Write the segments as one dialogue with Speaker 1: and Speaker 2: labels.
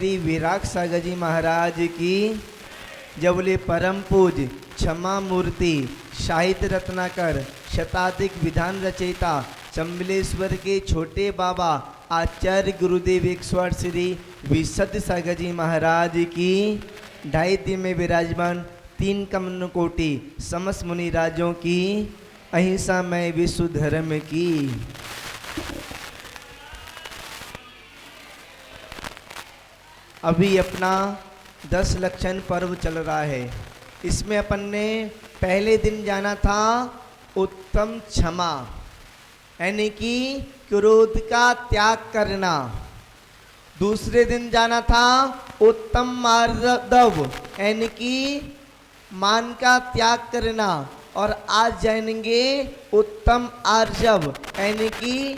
Speaker 1: श्री विराग सागर जी महाराज की जब बोले परम पूज क्षमा मूर्ति साहित्य रत्नाकर शताधिक विधान रचयिता चंबलेश्वर के छोटे बाबा आचार्य गुरुदेव 108 श्री विशुद्ध सागर जी महाराज की 2.5 दिन में विराजमान 3 कमन कोटि समस्त मुनि राजों की अहिंसा में विश्व धर्म की। अभी अपना 10 लक्षण पर्व चल रहा है। इसमें अपन ने पहले दिन जाना था उत्तम क्षमा, यानी कि क्रोध का त्याग करना। दूसरे दिन जाना था उत्तम मार्दव, यानी कि मान का त्याग करना। और आज जानेंगे उत्तम आर्जव, यानी कि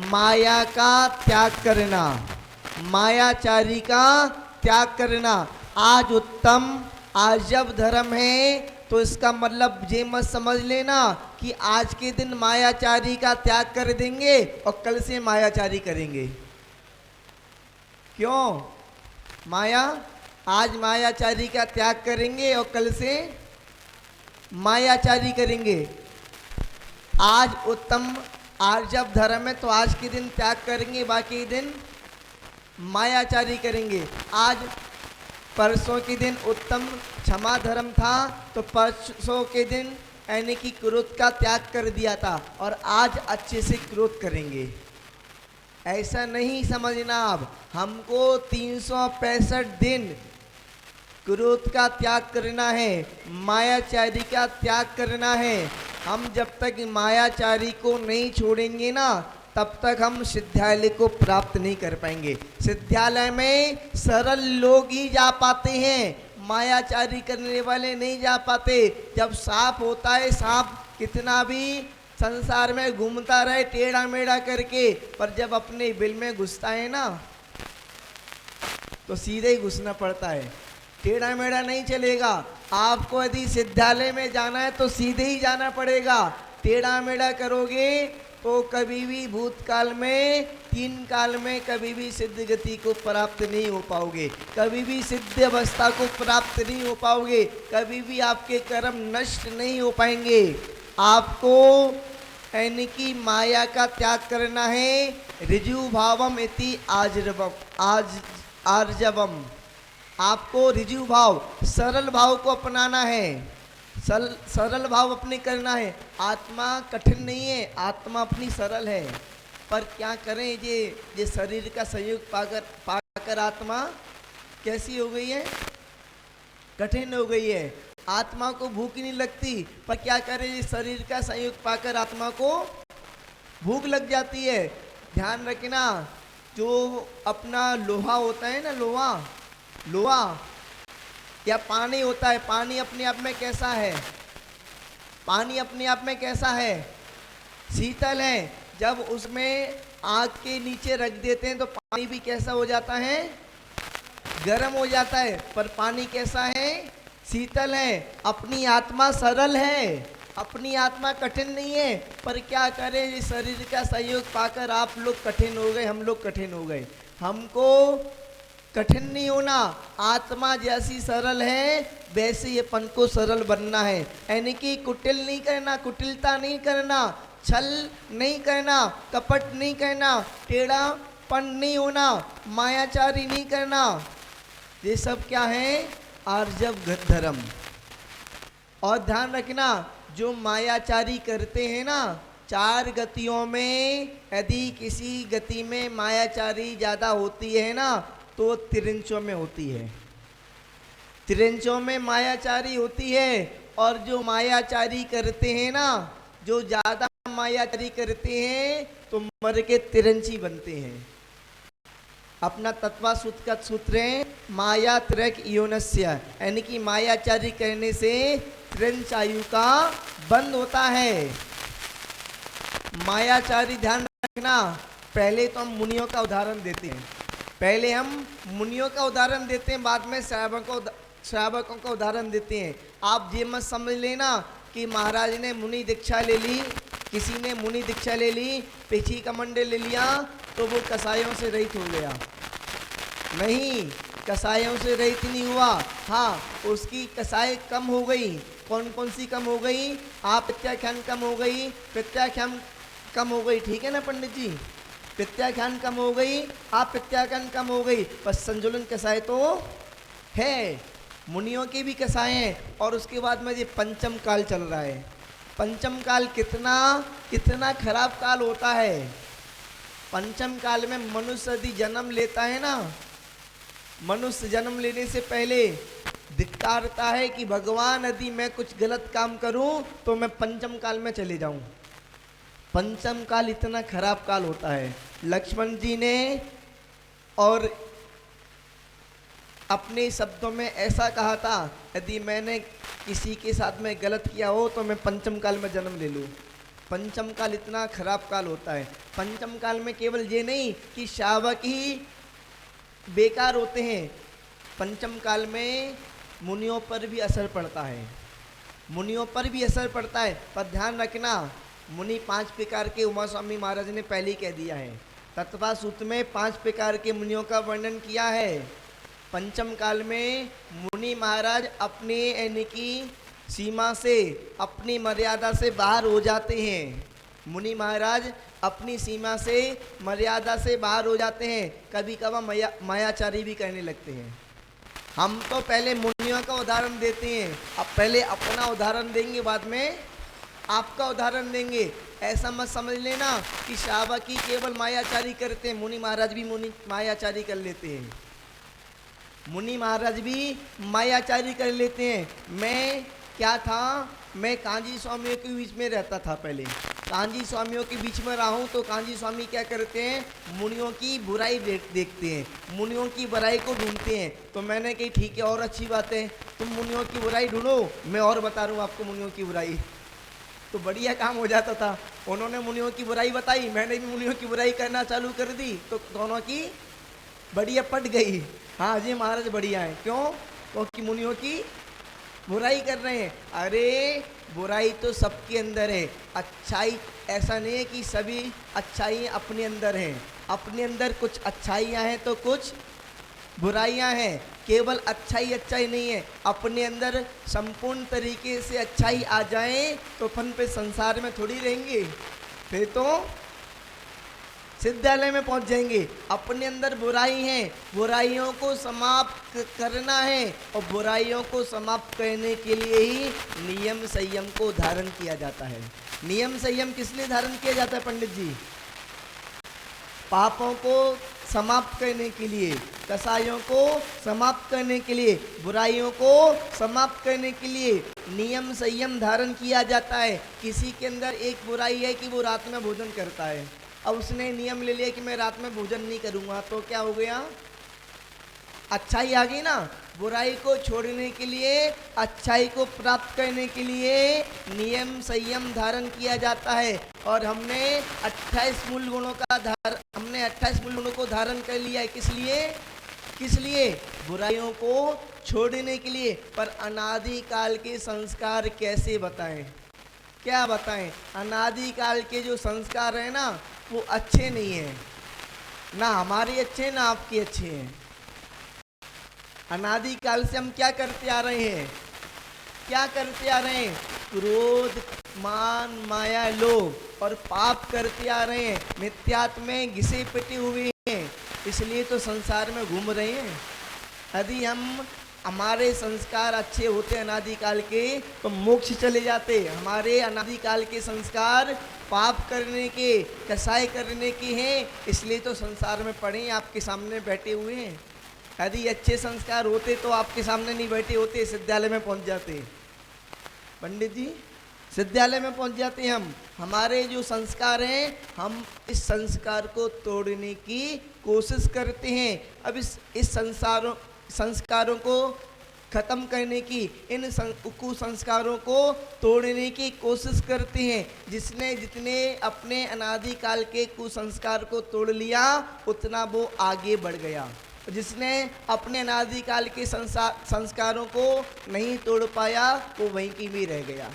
Speaker 1: माया का त्याग करना, मायाचारी का त्याग करना। आज उत्तम आर्जव धर्म है, तो इसका मतलब ये मत समझ लेना कि आज के दिन मायाचारी का त्याग कर देंगे और कल से मायाचारी करेंगे। क्यों? माया, आज मायाचारी का त्याग करेंगे और कल से मायाचारी करेंगे। आज उत्तम आर्जव धर्म है, तो आज के दिन त्याग करेंगे, बाकी दिन मायाचारी करेंगे। आज परसों के दिन उत्तम क्षमा धर्म था, तो परसों के दिन यानी कि क्रोध का त्याग कर दिया था, और आज अच्छे से क्रोध करेंगे। ऐसा नहीं समझना। अब हमको 365 दिन क्रोध का त्याग करना है, मायाचारी का त्याग करना है। हम जब तक मायाचारी को नहीं छोड़ेंगे ना, तब तक हम सिद्धालय को प्राप्त नहीं कर पाएंगे। सिद्धालय में सरल लोग ही जा पाते हैं, मायाचारी करने वाले नहीं जा पाते। जब सांप होता है, सांप कितना भी संसार में घूमता रहे टेढ़ा मेढ़ा करके, पर जब अपने बिल में घुसता है ना, तो सीधे ही घुसना पड़ता है, टेढ़ा मेढ़ा नहीं चलेगा। आपको यदि सिद्धालय में जाना है तो सीधे ही जाना पड़ेगा। टेढ़ा मेढ़ा करोगे तो कभी भी भूतकाल में 3 काल में कभी भी सिद्ध गति को प्राप्त नहीं हो पाओगे, कभी भी सिद्ध अवस्था को प्राप्त नहीं हो पाओगे, कभी भी आपके कर्म नष्ट नहीं हो पाएंगे। आपको यानी कि माया का त्याग करना है। ऋजु भावम इति आर्जवम। आपको ऋजु भाव, सरल भाव को अपनाना है, सरल भाव अपने करना है। आत्मा कठिन नहीं है, आत्मा अपनी सरल है, पर क्या करें, ये शरीर का सहयोग पाकर आत्मा कैसी हो गई है? कठिन हो गई है। आत्मा को भूख नहीं लगती, पर क्या करें, ये शरीर का सहयोग पाकर आत्मा को भूख लग जाती है। ध्यान रखना, जो अपना लोहा होता है ना, लोहा या पानी होता है, पानी अपने आप में कैसा है? पानी अपने आप में कैसा है? शीतल है। जब उसमें आग के नीचे रख देते हैं तो पानी भी कैसा हो जाता है? गर्म हो जाता है। पर पानी कैसा है? शीतल है। अपनी आत्मा सरल है, अपनी आत्मा कठिन नहीं है, पर क्या करें, इस शरीर का सहयोग पाकर आप लोग कठिन हो गए, हम लोग कठिन हो गए। हमको कठिन नहीं होना, आत्मा जैसी सरल है वैसे ही अपन को सरल बनना है। यानी कि कुटिल नहीं करना, कुटिलता नहीं करना, छल नहीं करना, कपट नहीं करना, टेढ़ापन नहीं होना, मायाचारी नहीं करना। ये सब क्या है? आर्जव धर्म। और ध्यान रखना, जो मायाचारी करते हैं ना, 4 गतियों में यदि किसी गति में मायाचारी ज़्यादा होती है ना, तो तिरंचों में होती है, तिरंचों में मायाचारी होती है। और जो मायाचारी करते हैं ना, जो ज़्यादा मायाचारी करते हैं, तो मर के तिरंची बनते हैं। अपना तत्वासूत्र का सूत्र है माया त्रक योनस्य, यानी कि मायाचारी करने से तिरंच आयु का बंद होता है। मायाचारी, ध्यान रखना, पहले तो हम मुनियों का उदाहरण देते हैं, पहले हम मुनियों का उदाहरण देते हैं, बाद में श्रावकों का उदाहरण देते हैं। आप ये मत समझ लेना कि महाराज ने मुनि दीक्षा ले ली, किसी ने मुनि दीक्षा ले ली, पिछी कमंडल ले लिया, तो वो कसायों से रहित हो गया। नहीं, कसायों से रहित नहीं हुआ। हाँ, उसकी कसाई कम हो गई। कौन कौन सी कम हो गई? आप प्रत्याख्यान कम हो गई, प्रत्याख्यान कम हो गई, ठीक है ना पंडित जी? प्रत्याख्यान कम हो गई, आप प्रत्याख्यान कम हो गई, पर संजुलन कसाय तो है। मुनियों की भी कसाएं हैं। और उसके बाद में ये पंचम काल चल रहा है। पंचम काल कितना कितना खराब काल होता है। पंचम काल में मनुष्य यदि जन्म लेता है ना, मनुष्य जन्म लेने से पहले दिखता है कि भगवान यदि मैं कुछ गलत काम करूं तो मैं पंचम काल में चले जाऊं। पंचम काल इतना खराब काल होता है। लक्ष्मण जी ने और अपने शब्दों में ऐसा कहा था, यदि मैंने किसी के साथ में गलत किया हो तो मैं पंचम काल में जन्म ले लूं। पंचम काल इतना खराब काल होता है। पंचम काल में केवल ये नहीं कि शावक ही बेकार होते हैं, पंचम काल में मुनियों पर भी असर पड़ता है। मुनियों पर भी असर पड़ता है। पर ध्यान रखना, मुनि 5 प्रकार के उमा स्वामी महाराज ने पहले ही कह दिया है। तत्वा सूत्र में 5 प्रकार के मुनियों का वर्णन किया है। पंचम काल में मुनि महाराज अपने यानी कि सीमा से, अपनी मर्यादा से बाहर हो जाते हैं। मुनि महाराज अपनी सीमा से, मर्यादा से बाहर हो जाते हैं। कभी कभार मायाचारी भी करने लगते हैं। हम तो पहले मुनियों का उदाहरण देते हैं, अब पहले अपना उदाहरण देंगे, बाद में आपका उदाहरण देंगे। ऐसा मत समझ लेना कि शावक ही केवल मायाचारी करते हैं, मुनि महाराज भी मायाचारी कर लेते हैं। मुनि महाराज भी मायाचारी कर लेते हैं। मैं क्या था, मैं कांजी स्वामियों के बीच में रहता था पहले। कांजी स्वामियों के बीच में रहा हूँ तो कांजी स्वामी क्या करते हैं, मुनियों की बुराई देखते हैं, मुनियों की बुराई को ढूंढते हैं। तो मैंने कही ठीक है, और अच्छी बात है, तुम मुनियों की बुराई ढूंढो, मैं और बता रहा हूँ आपको मुनियों की बुराई। तो बढ़िया काम हो जाता था। उन्होंने मुनियों की बुराई बताई, मैंने भी मुनियों की बुराई करना चालू कर दी, तो दोनों की बढ़िया पट गई। हाँ जी महाराज बढ़िया है। क्यों? क्योंकि मुनियों की बुराई कर रहे हैं। अरे बुराई तो सबके अंदर है, अच्छाई ऐसा नहीं है कि सभी अच्छाई अपने अंदर हैं। अपने अंदर कुछ अच्छाइयाँ हैं तो कुछ बुराइयां हैं। केवल अच्छाई अच्छाई नहीं है, अपने अंदर संपूर्ण तरीके से अच्छाई आ जाए तो अपन पे संसार में थोड़ी रहेंगे, फिर तो सिद्धालय में पहुंच जाएंगे। अपने अंदर बुराई है, बुराइयों को समाप्त करना है, और बुराइयों को समाप्त करने के लिए ही नियम संयम को धारण किया जाता है। नियम संयम किस लिए धारण किया जाता है पंडित जी? पापों को समाप्त करने के लिए, कसायों को समाप्त करने के लिए, बुराइयों को समाप्त करने के लिए नियम संयम धारण किया जाता है। किसी के अंदर एक बुराई है कि वो रात में भोजन करता है। अब उसने नियम ले लिया कि मैं रात में भोजन नहीं करूँगा, तो क्या हो गया? अच्छाई आ गई ना। बुराई को छोड़ने के लिए, अच्छाई को प्राप्त करने के लिए नियम संयम धारण किया जाता है। और हमने 28 मूल गुणों को धारण कर लिया है। किस लिए? किस लिए? बुराइयों को छोड़ने के लिए। पर अनादि काल के संस्कार कैसे बताएं? क्या बताएं? अनादि काल के जो संस्कार है ना, वो अच्छे नहीं हैं। ना हमारे अच्छे ना आपके अच्छे हैं। अनादि काल से हम क्या करते आ रहे हैं? क्या करते आ रहे हैं? क्रोध, मान, माया, लोभ और पाप करते आ रहे हैं। मिथ्यात्व में घिसे पिटे हुए हैं, इसलिए तो संसार में घूम रहे हैं। यदि हमारे संस्कार अच्छे होते अनादिकाल के तो मोक्ष चले जाते। हमारे अनादिकाल के संस्कार पाप करने के, कसाई करने के हैं, इसलिए तो संसार में पड़े, आपके सामने बैठे हुए हैं। यदि अच्छे संस्कार होते तो आपके सामने नहीं बैठे होते, सिद्धालय में पहुंच जाते। पंडित जी, सिद्धालय में पहुंच जाते हम। हमारे जो संस्कार हैं, हम इस संस्कार को तोड़ने की कोशिश करते हैं। अब इस संस्कारों को खत्म करने की, इन कुसंस्कारों को तोड़ने की कोशिश करते हैं। जितने अपने अनादिकाल के कुसंस्कार को तोड़ लिया, उतना वो आगे बढ़ गया। जिसने अपने अनादिकाल के संस्कारों को नहीं तोड़ पाया, वो वहीं की भी रह गया।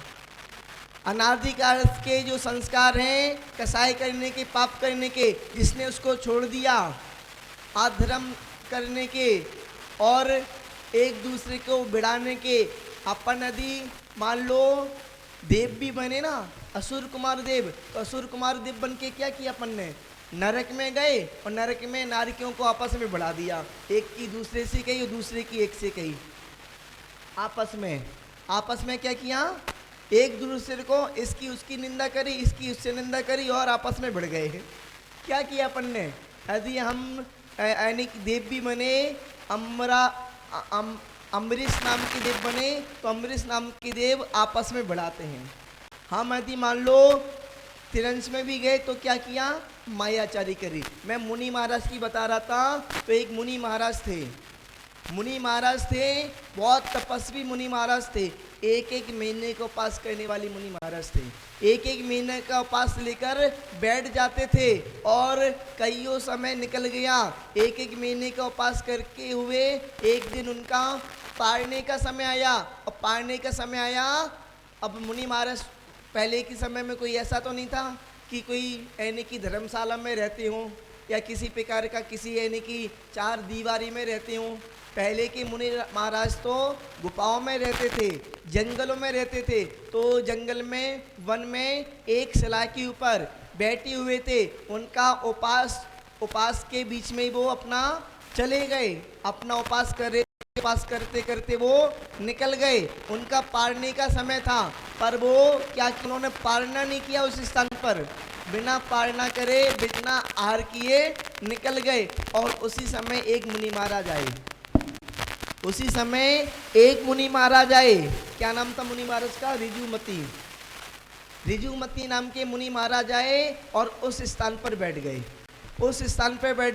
Speaker 1: अनादिकाल के जो संस्कार हैं, कसाई करने के, पाप करने के, जिसने उसको छोड़ दिया, अधर्म करने के और एक दूसरे को भिड़ाने के। अपन यदि मान लो देव भी बने ना, असुर कुमार देव, तो असुर कुमार देव बन के क्या किया अपन ने, नरक में गए और नरक में नारियों को आपस में बढ़ा दिया। एक की दूसरे से कही और दूसरे की एक से कही। आपस में क्या किया, एक दूसरे को इसकी उसकी निंदा करी, इसकी उससे निंदा करी और आपस में बढ़ गए। क्या किया अपन ने, यदि हम यानी कि देव भी बने, अम्बरीश नाम के देव बने तो अम्बरीश नाम के देव आपस में बढ़ाते हैं। हम यदि मान लो तिरंश में भी गए तो क्या किया, मायाचारी करी। मैं मुनि महाराज की बता रहा था, तो एक मुनि महाराज थे, बहुत तपस्वी मुनि महाराज थे। एक महीने का उपास करने वाले मुनि महाराज थे। एक महीने का उपास लेकर बैठ जाते थे और कईयों समय निकल गया। एक महीने का उपास करके हुए एक दिन उनका पारने का समय आया। और पारने का समय आया, अब मुनि महाराज पहले के समय में कोई ऐसा तो नहीं था कि कोई यानी कि धर्मशाला में रहते हों या किसी प्रकार का किसी यानी कि चार दीवारी में रहते हों। पहले के मुनि महाराज तो गुफाओं में रहते थे, जंगलों में रहते थे। तो जंगल में, वन में एक शिला के ऊपर बैठे हुए थे। उनका उपास के बीच में वो अपना चले गए, अपना उपास करते करते वो निकल गए। उनका पारने का समय था, पर वो क्या, उन्होंने पारना नहीं किया उस स्थान पर, बिना पारना करे, बिना आहार किए निकल गए। और उसी समय एक मुनि महाराज आए। क्या नाम था मुनि महाराज का, ऋजुमती नाम के मुनि महाराज आए और उस स्थान पर बैठ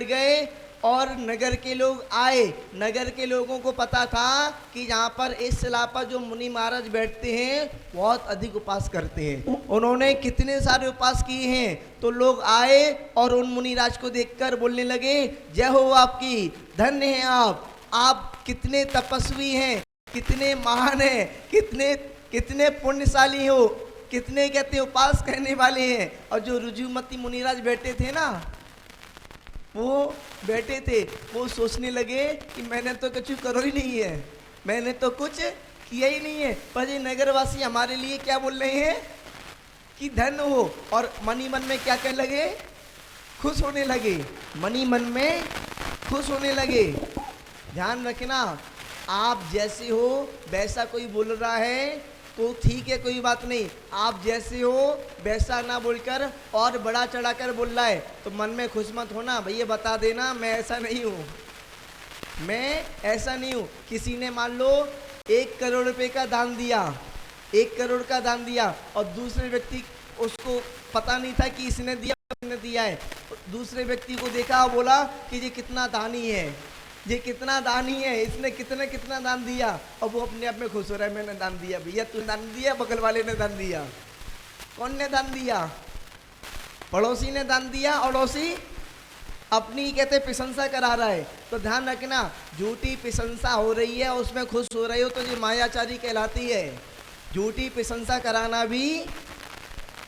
Speaker 1: गए। और नगर के लोग आए। नगर के लोगों को पता था कि यहाँ पर इस शिला पर जो मुनि महाराज बैठते हैं बहुत अधिक उपास करते हैं। उन्होंने कितने सारे उपास किए हैं। तो लोग आए और उन मुनिराज को देखकर बोलने लगे, जय हो आपकी, धन्य हैं आप कितने तपस्वी हैं, कितने महान हैं, कितने पुण्यशाली हो, कितने कहते उपास करने वाले हैं। और जो ऋजुमती मुनिराज बैठे थे ना, वो सोचने लगे कि मैंने तो कुछ करो ही नहीं है, मैंने तो कुछ किया ही नहीं है, पर ये नगरवासी हमारे लिए क्या बोल रहे हैं कि धन्य हो। और मनी मन में क्या कहने लगे, खुश होने लगे, मनी मन में खुश होने लगे। ध्यान रखना, आप जैसे हो वैसा कोई बोल रहा है तो ठीक है, कोई बात नहीं। आप जैसे हो वैसा ना बोलकर और बड़ा चढ़ाकर बोल रहा है तो मन में खुश मत होना, भैया बता देना मैं ऐसा नहीं हूँ। किसी ने मान लो 1 करोड़ रुपए का दान दिया, 1 करोड़ का दान दिया और दूसरे व्यक्ति, उसको पता नहीं था कि इसने दिया है। दूसरे व्यक्ति को देखा, बोला कि ये कितना दानी है, इसने कितना दान दिया। और वो अपने आप में खुश हो रहा है, मैंने दान दिया। भैया तू दान दिया, बगल वाले ने दान दिया। कौन ने दान दिया, पड़ोसी ने दान दिया। अड़ोसी अपनी कहते प्रशंसा करा रहा है। तो ध्यान रखना, झूठी प्रशंसा हो रही है उसमें खुश हो रहे हो तो ये मायाचारी कहलाती है। झूठी प्रशंसा कराना भी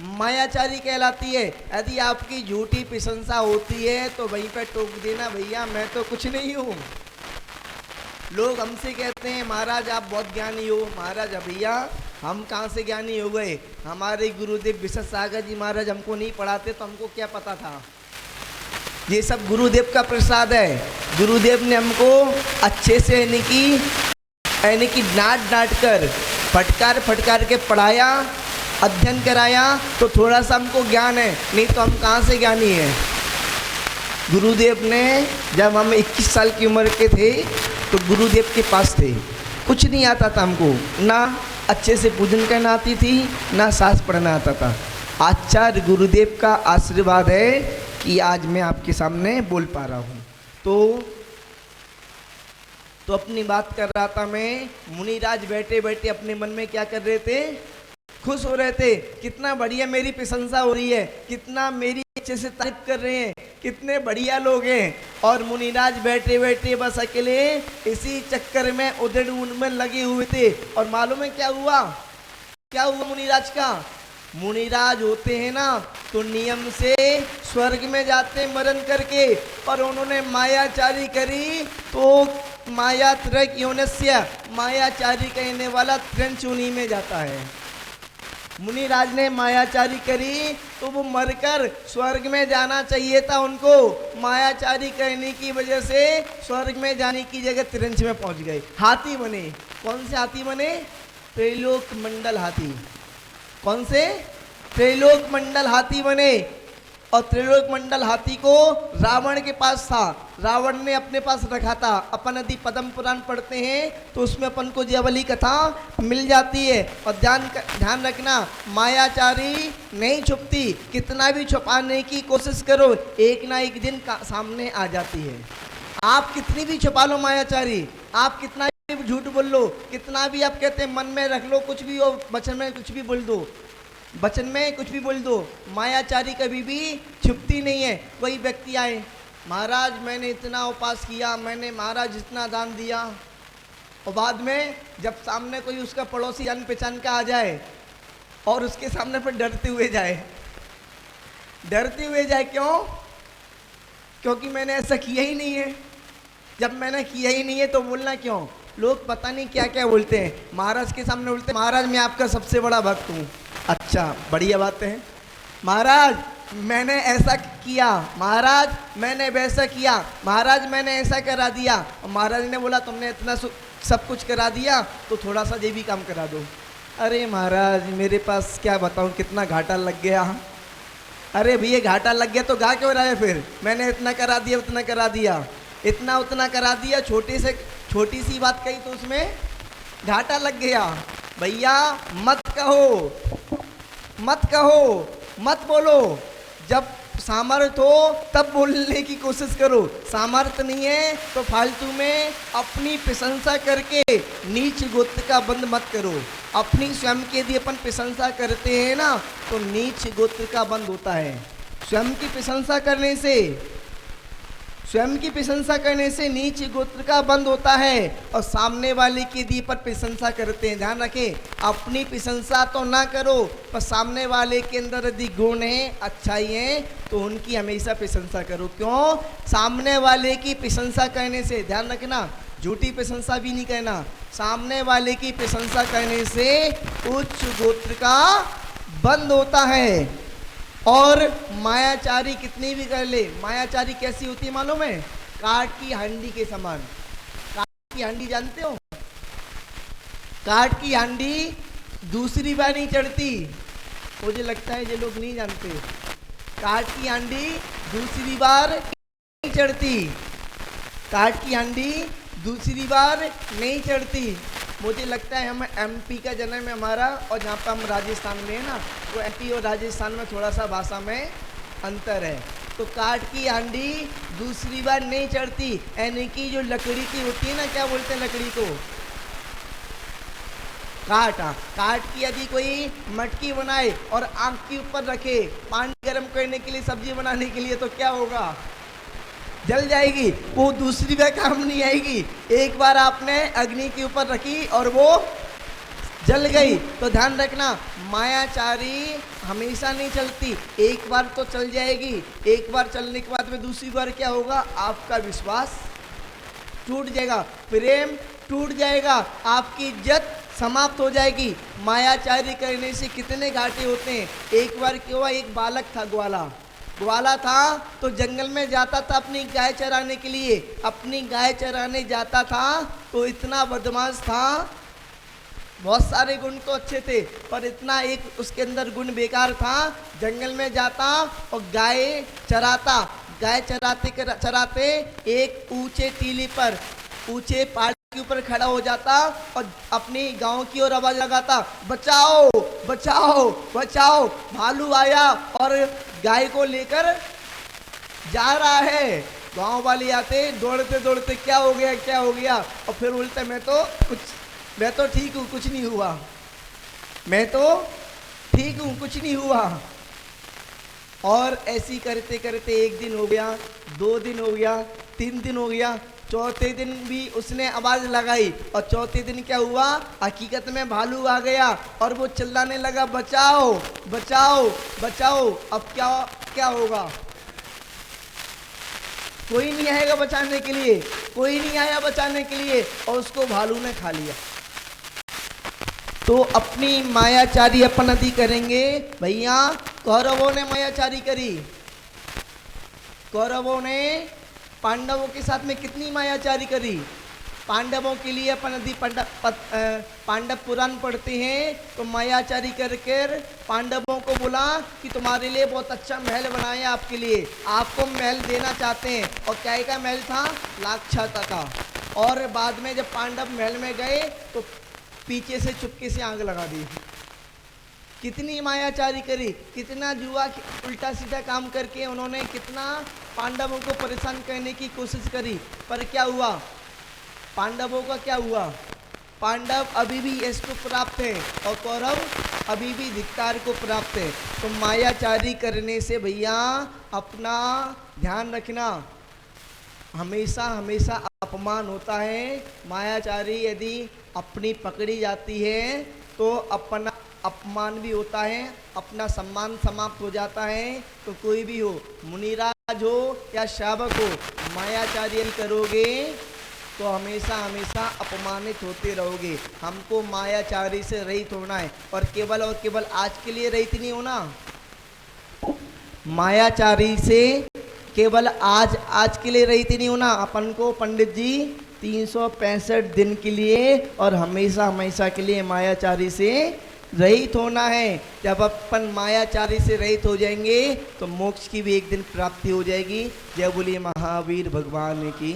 Speaker 1: मायाचारी कहलाती है। यदि आपकी झूठी प्रशंसा होती है तो वहीं पर टोक देना, भैया मैं तो कुछ नहीं हूँ। लोग हमसे कहते हैं महाराज आप बहुत ज्ञानी हो। महाराज भैया हम कहाँ से ज्ञानी हो गए, हमारे गुरुदेव विशेष सागर जी महाराज हमको नहीं पढ़ाते तो हमको क्या पता था। ये सब गुरुदेव का प्रसाद है। गुरुदेव ने हमको अच्छे से यानी कि डांट कर फटकार के पढ़ाया, अध्ययन कराया, तो थोड़ा सा हमको ज्ञान है, नहीं तो हम कहाँ से ज्ञानी हैं। गुरुदेव ने जब हम 21 साल की उम्र के थे तो गुरुदेव के पास थे, कुछ नहीं आता था हमको, ना अच्छे से पूजन करना आती थी, ना सास पढ़ना आता था। आचार्य गुरुदेव का आशीर्वाद है कि आज मैं आपके सामने बोल पा रहा हूँ। तो अपनी बात कर रहा था मैं। मुनिराज बैठे बैठे अपने मन में क्या कर रहे थे, खुश हो रहे थे। कितना बढ़िया मेरी प्रशंसा हो रही है, कितना मेरी अच्छे से तारीफ कर रहे हैं, कितने बढ़िया लोग हैं। और मुनिराज बैठे बैठे बस अकेले इसी चक्कर में उधेड़ में लगे हुए थे। और मालूम है क्या हुआ मुनिराज का, मुनिराज होते हैं ना तो नियम से स्वर्ग में जाते हैं मरण करके, पर उन्होंने मायाचारी करी तो माया त्रक योनस्य, मायाचारी कहने वाला त्रिंच उन्हीं में जाता है। मुनिराज ने मायाचारी करी तो वो मरकर स्वर्ग में जाना चाहिए था उनको, मायाचारी करने की वजह से स्वर्ग में जाने की जगह त्रिंच में पहुंच गए, हाथी बने। कौन से हाथी बने? त्रैलोक मंडल हाथी। कौन से? त्रैलोक मंडल हाथी बने। और त्रैलोक मंडल हाथी को रावण के पास था, रावण ने अपने पास रखा था। अपन यदि पद्म पुराण पढ़ते हैं तो उसमें अपन को ये वाली कथा मिल जाती है। और ध्यान रखना, मायाचारी नहीं छुपती, कितना भी छुपाने की कोशिश करो एक ना एक दिन सामने आ जाती है। आप कितनी भी छुपा लो मायाचारी, आप कितना भी झूठ बोल लो, कितना भी आप कहते हैं मन में रख लो, कुछ भी हो, वचन में कुछ भी बोल दो, वचन में कुछ भी बोल दो, मायाचारी कभी भी छुपती नहीं है। कोई व्यक्ति आए, महाराज मैंने इतना उपास किया, मैंने महाराज इतना दान दिया, और बाद में जब सामने कोई उसका पड़ोसी जान पहचान का आ जाए और उसके सामने पर डरते हुए जाए, डरते हुए जाए, क्यों? क्योंकि मैंने ऐसा किया ही नहीं है। जब मैंने किया ही नहीं है तो बोलना क्यों? लोग पता नहीं क्या क्या बोलते हैं, महाराज के सामने बोलते हैं महाराज मैं आपका सबसे बड़ा भक्त हूँ। अच्छा, बढ़िया बात है। महाराज मैंने ऐसा किया, महाराज मैंने वैसा किया, महाराज मैंने ऐसा करा दिया। और महाराज ने बोला तुमने इतना सब कुछ करा दिया तो थोड़ा सा ये भी काम करा दो। अरे महाराज मेरे पास क्या बताऊँ, कितना घाटा लग गया। अरे भैया घाटा लग गया तो गा क्यों रहा है फिर? मैंने इतना करा दिया, उतना करा दिया, इतना उतना करा दिया, छोटी सी बात कही तो उसमें घाटा लग गया। भैया मत कहो, मत कहो, मत बोलो। जब सामर्थ्य हो तब बोलने की कोशिश करो, सामर्थ्य नहीं है तो फालतू में अपनी प्रशंसा करके नीच गोत्र का बंद मत करो। अपनी स्वयं की यदि अपन प्रशंसा करते हैं ना तो नीच गोत्र का बंद होता है। स्वयं की प्रशंसा करने से, स्वयं की प्रशंसा करने से नीच गोत्र का बंद होता है। और सामने वाले की यदि पर प्रशंसा करते हैं, ध्यान रखें, अपनी प्रशंसा तो ना करो, पर सामने वाले के अंदर यदि गुण है, अच्छाई है तो उनकी हमेशा प्रशंसा करो। क्यों? सामने वाले की प्रशंसा करने से, ध्यान रखना, झूठी प्रशंसा भी नहीं करना, सामने वाले की प्रशंसा करने से उच्च गोत्र का बंद होता है। और मायाचारी कितनी भी कर ले, मायाचारी कैसी होती है मालूम है? काठ की हांडी के समान। काठ की हांडी जानते हो? काठ की हांडी दूसरी बार नहीं चढ़ती, मुझे लगता है ये लोग नहीं जानते। काठ की हांडी दूसरी बार नहीं चढ़ती, काठ की हांडी दूसरी बार नहीं चढ़ती। मुझे लगता है हम एमपी का जन्म है हमारा, और जहाँ पर हम राजस्थान में है ना, तो एमपी और राजस्थान में थोड़ा सा भाषा में अंतर है। तो काठ की हांडी दूसरी बार नहीं चढ़ती, यानी कि जो लकड़ी की होती है ना, क्या बोलते हैं लकड़ी को? काठ। काठ की यदि कोई मटकी बनाए और आग के ऊपर रखे पानी गर्म करने के लिए, सब्जी बनाने के लिए, तो क्या होगा? जल जाएगी, वो दूसरी बार काम नहीं आएगी। एक बार आपने अग्नि के ऊपर रखी और वो जल गई। तो ध्यान रखना, मायाचारी हमेशा नहीं चलती, एक बार तो चल जाएगी, एक बार चलने के बाद में दूसरी बार क्या होगा? आपका विश्वास टूट जाएगा, प्रेम टूट जाएगा, आपकी इज्जत समाप्त हो जाएगी। मायाचारी करने से कितने घाटे होते हैं। एक बार क्या हुआ, एक बालक था, ग्वाला था, तो जंगल में जाता था अपनी गाय चराने के लिए। अपनी गाय चराने जाता था तो इतना बदमाश था, बहुत सारे गुण तो अच्छे थे, पर इतना एक उसके अंदर गुण बेकार था। जंगल में जाता और गाय चराता, गाय चराते चराते एक ऊंचे टीले पर, ऊंचे पहाड़ के ऊपर खड़ा हो जाता और अपनी गांव की ओर आवाज लगाता, बचाओ बचाओ बचाओ। भालू आया और गाय को लेकर जा रहा है। गांव वाले आते दौड़ते दौड़ते, क्या हो गया क्या हो गया? और फिर बोलते मैं तो ठीक हूँ, कुछ नहीं हुआ, मैं तो ठीक हूँ, कुछ नहीं हुआ। और ऐसी करते करते एक दिन हो गया, 2 दिन हो गया, 3 दिन हो गया, चौथे दिन भी उसने आवाज लगाई और चौथे दिन क्या हुआ, हकीकत में भालू आ गया और वो चिल्लाने लगा बचाओ बचाओ बचाओ। अब क्या क्या होगा, कोई नहीं आएगा बचाने के लिए, कोई नहीं आया बचाने के लिए और उसको भालू ने खा लिया। तो अपनी मायाचारी अपनति करेंगे भैया। कौरवों ने मायाचारी करी, कौरवों ने पांडवों के साथ में कितनी मायाचारी करी। पांडवों के लिए अपन यदि पांडव पुराण पढ़ते हैं तो मायाचारी करके पांडवों को बोला कि तुम्हारे लिए बहुत अच्छा महल बनाया आपके लिए, आपको महल देना चाहते हैं। और क्या का महल था, लाक्षाता का। और बाद में जब पांडव महल में गए तो पीछे से चुपके से आग लगा दी। कितनी मायाचारी करी, कितना जुआ उल्टा सीधा काम करके उन्होंने कितना पांडवों को परेशान करने की कोशिश करी। पर क्या हुआ, पांडवों का क्या हुआ, पांडव अभी भी यश को प्राप्त है और कौरव अभी भी धिक्कार को प्राप्त है। तो मायाचारी करने से भैया अपना ध्यान रखना, हमेशा हमेशा अपमान होता है। मायाचारी यदि अपनी पकड़ी जाती है तो अपना अपमान भी होता है, अपना सम्मान समाप्त हो जाता है। तो कोई भी हो, मुनिराज हो या शावक हो, मायाचार्य करोगे तो हमेशा हमेशा अपमानित होते रहोगे। हमको मायाचारी से रहित होना है और केवल आज के लिए रहित नहीं होना, मायाचारी से केवल आज के लिए रहित नहीं होना। अपन को पंडित जी 365 दिन के लिए और हमेशा हमेशा के लिए मायाचारी से रहित होना है। जब अपन मायाचारी से रहित हो जाएंगे तो मोक्ष की भी एक दिन प्राप्ति हो जाएगी। जय बोलिए महावीर भगवान की।